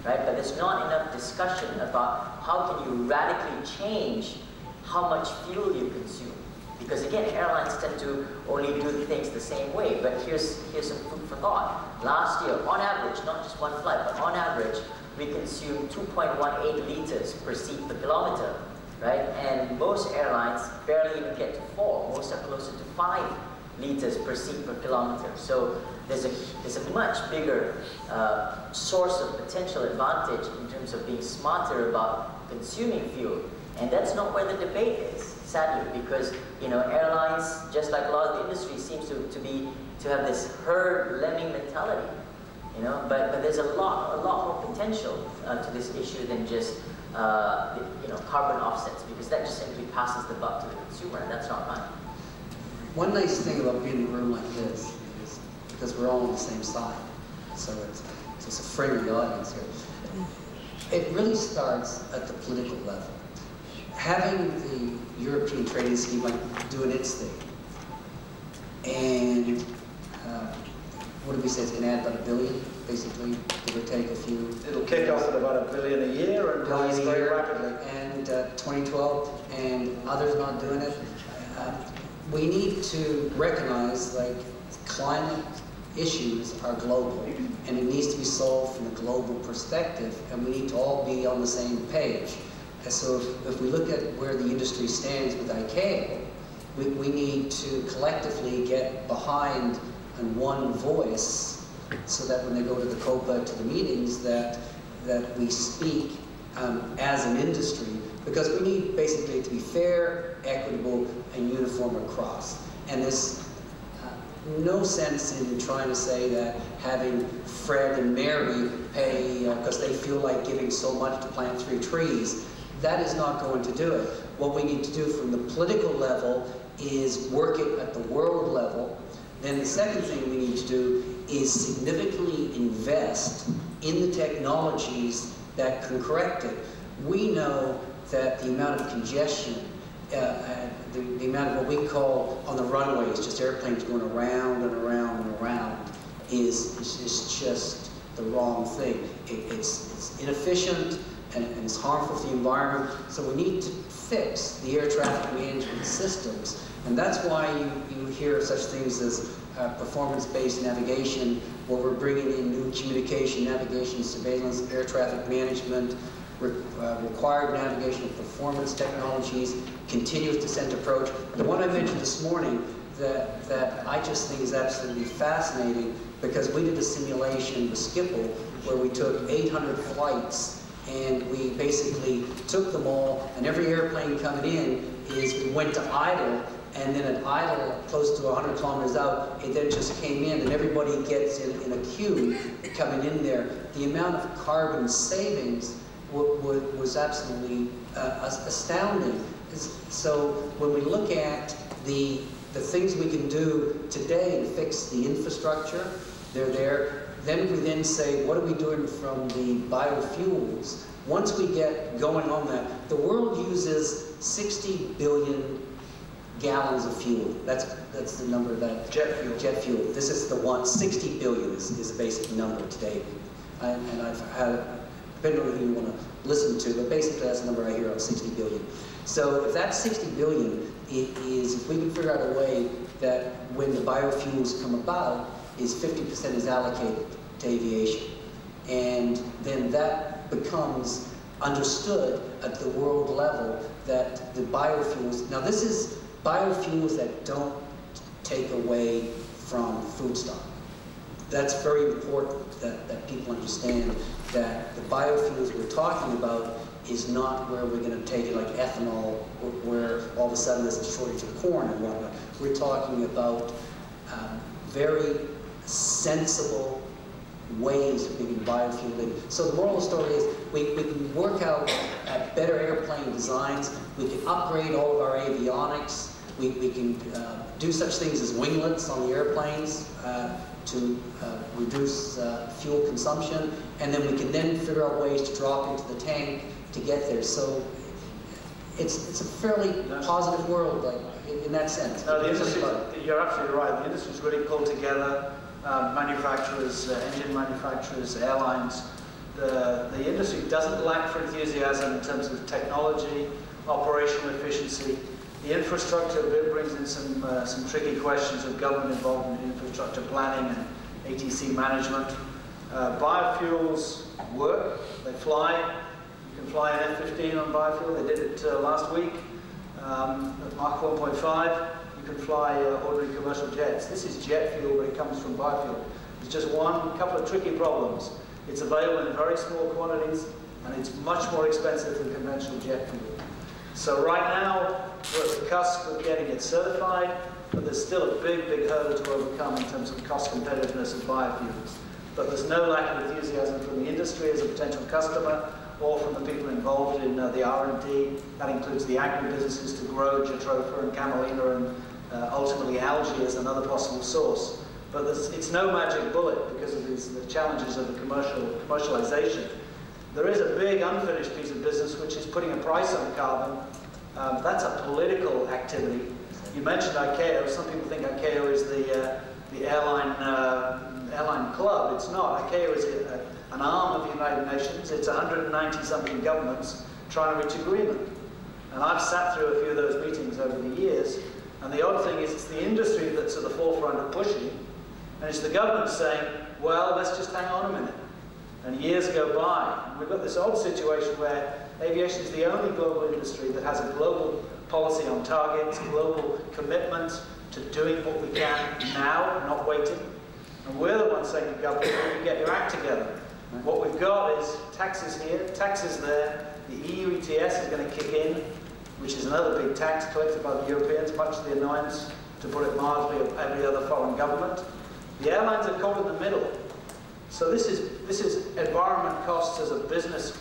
[SPEAKER 5] right? But there's not enough discussion about how can you radically change how much fuel you consume. Because again, airlines tend to only do things the same way. But here's some food for thought. Last year, on average, not just one flight, but on average, we consumed 2.18 liters per seat per kilometer, right? And most airlines barely even get to 4. Most are closer to 5 liters per seat per kilometer. So there's a much bigger source of potential advantage in terms of being smarter about consuming fuel. And that's not where the debate is, sadly, because, you know, airlines, just like a lot of the industry, seems to have this herd lemming mentality, you know. But there's a lot more potential to this issue than just you know, carbon offsets, because that just simply passes the buck to the consumer, and that's not fine.
[SPEAKER 4] One nice thing about being in a room like this is because we're all on the same side, so it's a friendly audience here. It really starts at the political level. Having the European trading scheme doing its thing, and what did we say, it's going to add about $1 billion, basically, give or take a few.
[SPEAKER 3] It'll kick off at about $1 billion a year and rise very rapidly.
[SPEAKER 4] And 2012, and others not doing it. We need to recognize, like, climate issues are global, and it needs to be solved from a global perspective, and we need to all be on the same page. And so if we look at where the industry stands with ICAO, we need to collectively get behind in one voice so that when they go to the COPA, to the meetings, that we speak as an industry, because we need basically to be fair, equitable, and uniform across. And there's no sense in trying to say that having Fred and Mary pay because they feel like giving so much to plant 3 trees. That is not going to do it. What we need to do from the political level is work it at the world level. Then the second thing we need to do is significantly invest in the technologies that can correct it. We know that the amount of congestion, the amount of what we call on the runways, just airplanes going around and around and around, is just the wrong thing. It's inefficient and it's harmful to the environment. So we need to fix the air traffic management systems. And that's why you hear such things as performance-based navigation, where we're bringing in new communication, navigation, surveillance, air traffic management, required navigation and performance technologies, continuous descent approach. The one I mentioned this morning that I just think is absolutely fascinating, because we did a simulation with Schiphol where we took 800 flights and we basically took them all, and every airplane coming in we went to idle, and then at idle close to 100 kilometers out, it then just came in, and everybody gets in a queue coming in there. The amount of carbon savings was absolutely astounding. So when we look at the things we can do today to fix the infrastructure, they're there. Then we then say, what are we doing from the biofuels? Once we get going on that, the world uses 60 billion gallons of fuel. That's the number that
[SPEAKER 3] jet fuel.
[SPEAKER 4] Jet fuel. This is the one. 60 billion is the basic number today. And I've had, depending on who you want to listen to, but basically that's the number I hear of, 60 billion. So if that 60 billion is, if we can figure out a way that when the biofuels come about, is 50% is allocated to aviation. And then that becomes understood at the world level that the biofuels, now this is biofuels that don't take away from food stock. That's very important that people understand that the biofuels we're talking about is not where we're going to take it like ethanol, where all of a sudden there's a shortage of corn and whatnot. We're talking about very sensible ways of being biofueling. So the moral of the story is we can work out better airplane designs, we can upgrade all of our avionics, we can do such things as winglets on the airplanes to reduce fuel consumption, and then we can then figure out ways to drop into the tank to get there. So it's a fairly positive world, like, in that sense.
[SPEAKER 3] No, the industry, you're absolutely right. The industry's really pulled together. Manufacturers, engine manufacturers, airlines. The industry doesn't lack for enthusiasm in terms of technology, operational efficiency. The infrastructure bit brings in some tricky questions of government involvement in infrastructure planning and ATC management. Biofuels work, they fly. You can fly an F-15 on biofuel. They did it last week at Mach 1.5. You can fly ordinary commercial jets. This is jet fuel, but it comes from biofuel. It's just one couple of tricky problems. It's available in very small quantities, and it's much more expensive than conventional jet fuel. So right now, we're at the cusp of getting it certified, but there's still a big, big hurdle to overcome in terms of cost competitiveness of biofuels. But there's no lack of enthusiasm from the industry as a potential customer, or from the people involved in the R&D. That includes the agribusinesses to grow jatropha and camelina and ultimately algae as another possible source. But it's no magic bullet because of the challenges of the commercialization. There is a big unfinished piece of business which is putting a price on carbon. That's a political activity. You mentioned ICAO. Some people think ICAO is the airline club. It's not. ICAO is an arm of the United Nations. It's 190-something governments trying to reach agreement. And I've sat through a few of those meetings over the years. And the odd thing is it's the industry that's at the forefront of pushing, and it's the government saying, well, let's just hang on a minute. And years go by. And we've got this odd situation where aviation is the only global industry that has a global policy on targets, global commitment to doing what we can now, not waiting. And we're the ones saying to government, you get your act together. What we've got is taxes here, taxes there. The EU ETS is going to kick in, which is another big tax collected by the Europeans, much to the annoyance, to put it mildly, of every other foreign government. The airlines are caught in the middle. So this is environment costs as a business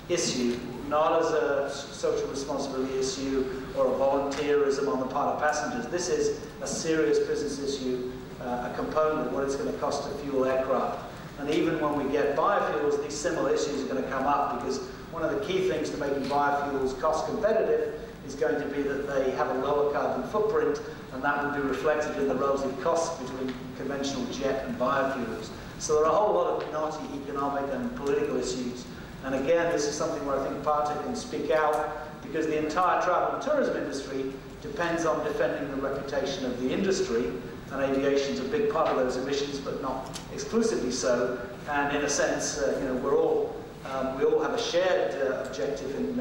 [SPEAKER 3] issue, not as a social responsibility issue or a volunteerism on the part of passengers. This is a serious business issue, a component of what it's going to cost to fuel aircraft. And even when we get biofuels, these similar issues are going to come up, because one of the key things to making biofuels cost competitive is going to be that they have a lower carbon footprint, and that will be reflected in the relative costs between conventional jet and biofuels. So there are a whole lot of knotty economic and political issues. And again, this is something where I think PARTA can speak out, because the entire travel and tourism industry depends on defending the reputation of the industry, and aviation is a big part of those emissions, but not exclusively so. And in a sense, you know, we all have a shared objective in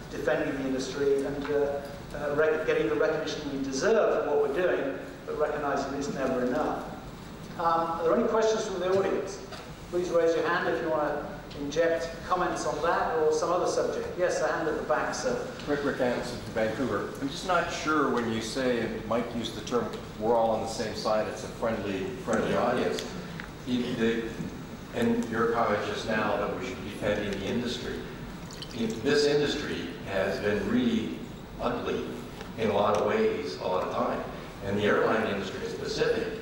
[SPEAKER 3] defending the industry and getting the recognition we deserve for what we're doing, but recognizing it's never enough. Are there any questions from the audience? Please raise your hand if you want to inject comments on that or some other subject. Yes, a hand at the back, sir.
[SPEAKER 6] Rick Anderson from Vancouver. I'm just not sure when you say, and Mike used the term, we're all on the same side, it's a friendly audience. And your comment just now that we should be defending the industry. This industry has been really ugly in a lot of ways, a lot of time. And the airline industry specific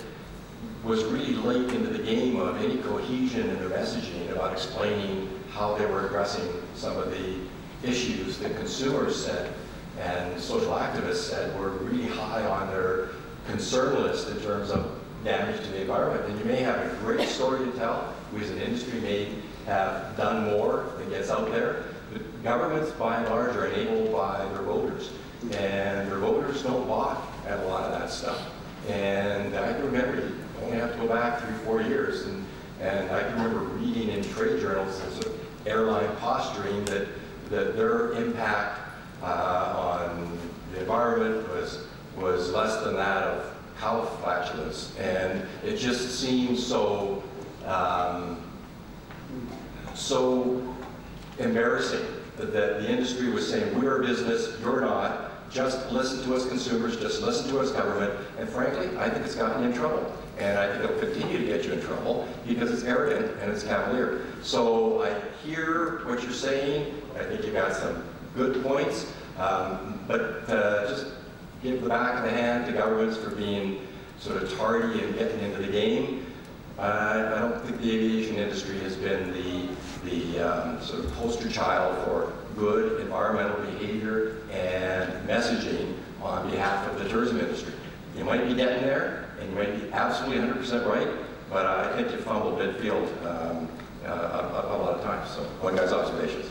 [SPEAKER 6] was really late into the game of any cohesion in their messaging about explaining how they were addressing some of the issues that consumers said and social activists said were really high on their concern list in terms of damage to the environment. And you may have a great story to tell. We as an industry may have done more than gets out there. But governments, by and large, are enabled by their voters. And their voters don't balk at a lot of that stuff. And I can remember, you only have to go back 3 or 4 years, and I can remember reading in trade journals as sort of airline posturing that their impact on the environment was less than that of cow flatulence. And it just seems so embarrassing that the industry was saying, we're a business, you're not. Just listen to us consumers, just listen to us government, and frankly, I think it's gotten you in trouble. And I think it'll continue to get you in trouble because it's arrogant and it's cavalier. So I hear what you're saying, I think you got some good points, but just give the back of the hand to governments for being sort of tardy and getting into the game. I don't think the aviation industry has been the sort of poster child for good environmental behavior and messaging on behalf of the tourism industry. You might be getting there, and you might be absolutely 100% right, but I think you fumble midfield a lot of times. So, one guy's observations.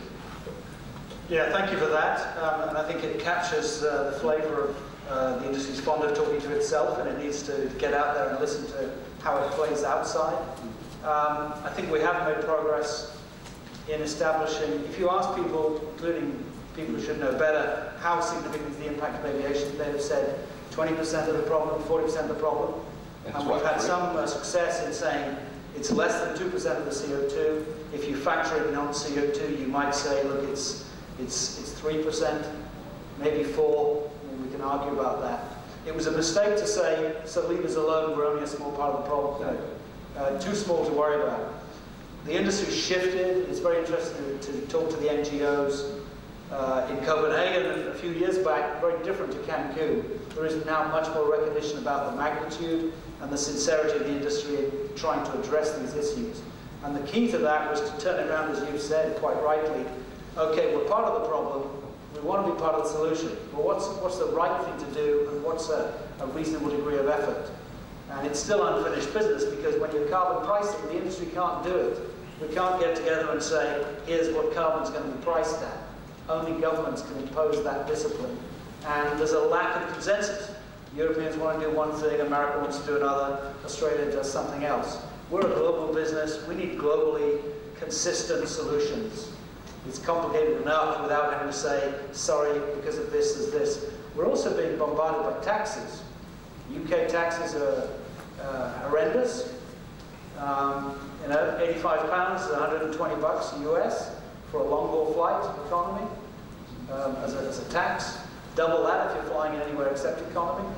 [SPEAKER 3] Yeah, thank you for that. And I think it captures the flavor of the industry's fond of talking to itself, and it needs to get out there and listen to how it plays outside. I think we have made progress in establishing, if you ask people, including people who should know better, how significant is the impact of aviation, they have said 20% of the problem, 40% of the problem. And we've had some success in saying it's less than 2% of the CO2. If you factor in non-CO2, you might say, look, it's 3%, maybe 4%, and we can argue about that. It was a mistake to say, so leave us alone, we're only a small part of the problem. No. Too small to worry about. The industry shifted. It's very interesting to talk to the NGOs in Copenhagen a few years back, very different to Cancun. There is now much more recognition about the magnitude and the sincerity of the industry in trying to address these issues. And the key to that was to turn it around, as you've said quite rightly. Okay, we're part of the problem. We want to be part of the solution. But what's the right thing to do, and what's a reasonable degree of effort? And it's still unfinished business, because when you're carbon pricing, the industry can't do it. We can't get together and say, here's what carbon's going to be priced at. Only governments can impose that discipline. And there's a lack of consensus. Europeans want to do one thing, America wants to do another, Australia does something else. We're a global business. We need globally consistent solutions. It's complicated enough without having to say, sorry, because of this, there's this. We're also being bombarded by taxes. UK taxes are horrendous. You know, 85 pounds is 120 bucks US for a long-haul flight economy as a tax. Double that if you're flying in anywhere except economy.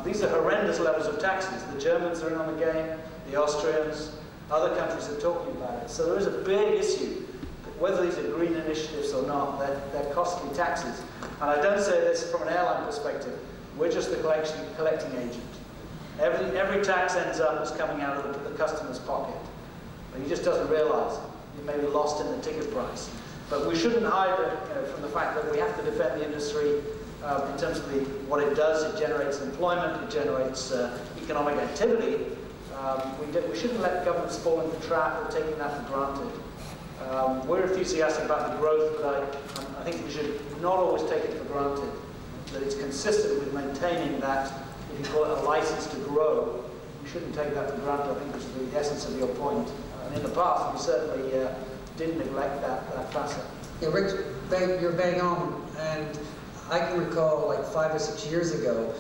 [SPEAKER 3] These are horrendous levels of taxes. The Germans are in on the game, the Austrians, other countries are talking about it. So there is a big issue, whether these are green initiatives or not, they're costly taxes. And I don't say this from an airline perspective. We're just the collecting agent. Every tax ends up as coming out of the customer's pocket. But he just doesn't realise it. He may be lost in the ticket price. But we shouldn't hide from the fact that we have to defend the industry in terms of what it does. It generates employment, it generates economic activity. We shouldn't let governments fall into the trap of taking that for granted. We're enthusiastic about the growth, but I think we should not always take it for granted. That it's consistent with maintaining that, if you call it a license to grow, we shouldn't take that for granted. I think which is the essence of your point. And in the past, we certainly didn't neglect that facet.
[SPEAKER 4] Yeah, Rick, you're bang on. And I can recall like 5 or 6 years ago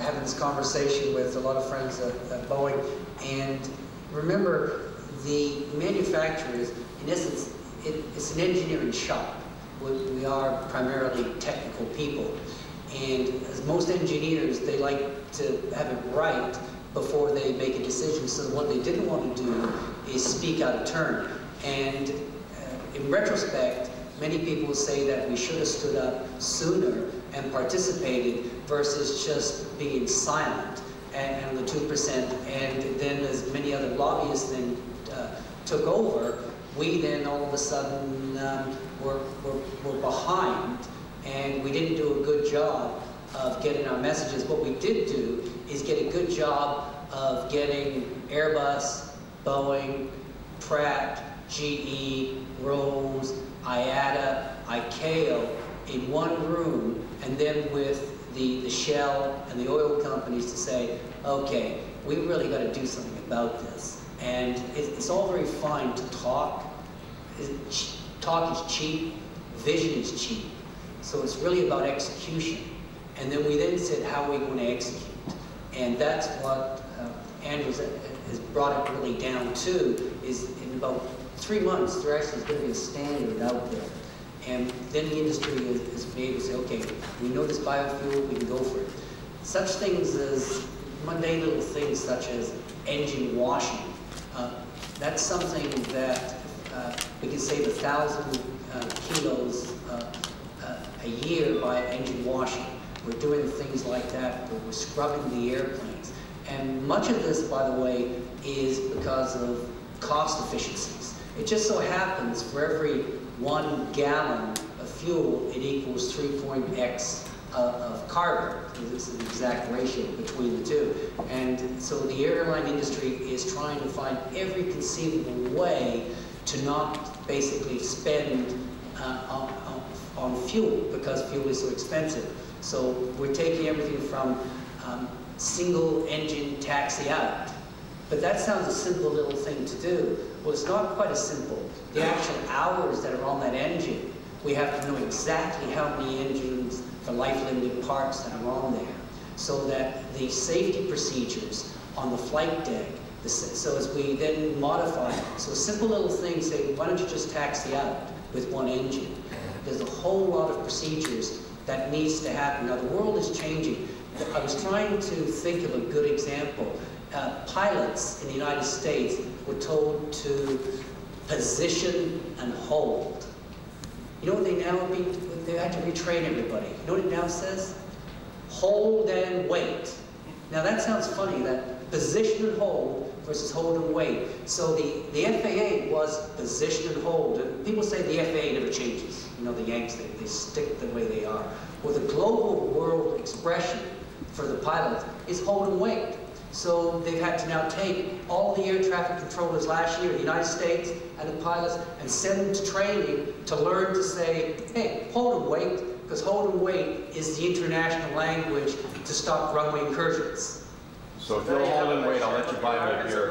[SPEAKER 4] having this conversation with a lot of friends at Boeing. And remember, the manufacturers, in essence, it's an engineering shop. We are primarily technical people. And as most engineers, they like to have it right before they make a decision. So what they didn't want to do is speak out of turn. And in retrospect, many people say that we should have stood up sooner and participated versus just being silent and the 2%. And then as many other lobbyists then took over, we then all of a sudden were behind, and we didn't do a good job of getting our messages. What we did do is get a good job of getting Airbus, Boeing, Pratt, GE, Rolls, IATA, ICAO in one room, and then with the Shell and the oil companies to say, okay, we really got to do something about this. And it's all very fine to talk. Talk is cheap, vision is cheap. So it's really about execution. And then we then said, how are we going to execute? And that's what Andrew has brought it really down to, is in about 3 months, there actually is going to be a standard out there. And then the industry is able to say, okay, we know this biofuel, we can go for it. Such things as mundane little things such as engine washing. That's something that we can save 1,000 kilos a year by engine washing. We're doing things like that. We're scrubbing the airplanes. And much of this, by the way, is because of cost efficiencies. It just so happens for every 1 gallon of fuel, it equals 3.x of carbon. This is an exact ratio between the two. And so the airline industry is trying to find every conceivable way to not basically spend on fuel, because fuel is so expensive. So we're taking everything from single engine taxi out. But that sounds a simple little thing to do. Well, it's not quite as simple. The actual hours that are on that engine, we have to know exactly how many engines for life-limited parts that are on there, so that the safety procedures on the flight deck, so as we then modify, so a simple little thing, say, why don't you just taxi out with 1 engine? There's a whole lot of procedures that needs to happen. Now, the world is changing. I was trying to think of a good example. Pilots in the United States were told to position and hold. You know what they now mean? They had to retrain everybody. You know what it now says? Hold and wait. Now that sounds funny, that position and hold versus hold and wait. So the FAA was position and hold. And people say the FAA never changes. You know, the Yanks, they stick the way they are. Well, the global world expression for the pilots is hold and wait. So they've had to now take all the air traffic controllers last year in the United States and the pilots and send them to training to learn to say, hey, hold and wait, because hold and wait is the international language to stop runway incursions.
[SPEAKER 6] So if you'll hold and wait, I'll let you buy me a beer.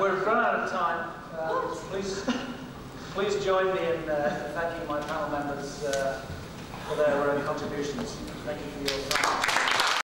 [SPEAKER 3] We've run out of time. Please join me in thanking my panel members for their contributions. Thank you for your time.